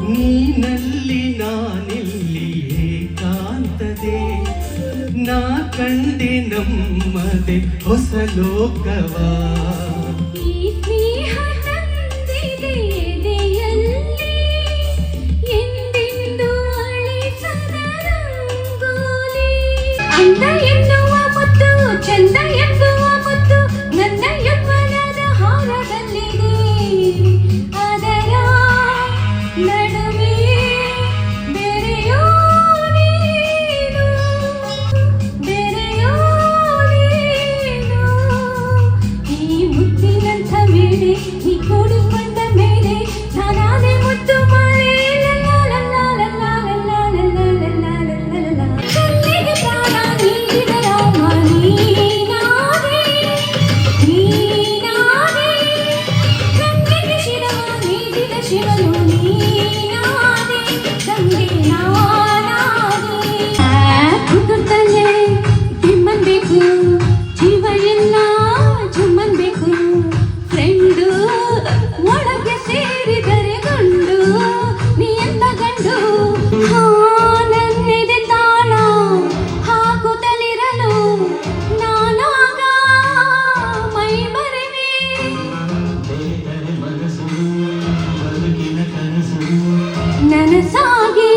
ನೀನಲ್ಲಿ ನಾನಿಲ್ಲಿ ಏಕಾಂತದೆ ನಾ ಕಂಡೆ ನಮ್ಮದೆ ಹೊಸ ಲೋಕವಾ ಚಂದ ಎನ್ನುವ ಮುತ್ತು ಚಂದ ಎನ್ನುವ ಮುತ್ತು ನನ್ನ ಯೌವನದ ಹಾರದಲ್ಲಿದೆ ಅದರ ನಡುವೆ ಬೆರೆಯೋ ನೀನು ಈ ಮುತ್ತಿನಂಥ ಮೇಲೆ ನೀ ಕೂಡಿಕೊಂಡ ಮೇಲೆ ನಾನಾದೆ ಮುತ್ತು ಮಾಲೆ ಜೀವ ಎಲ್ಲ ಜುಮ್ಮನ್ಬೇಕು ಫ್ರೆಂಡು ಒಳಗೆ ಸೇರಿದರೆ ಗಂಡು ನೀ ಎಂತ ಗಂಡು ನನ್ನೆದೆ ತಾಳ ಹಾಕುತ್ತಲಿರಲು ನಾನಾಗ ಮೈ ಮರೆವೆ ನನಸಾಗಿ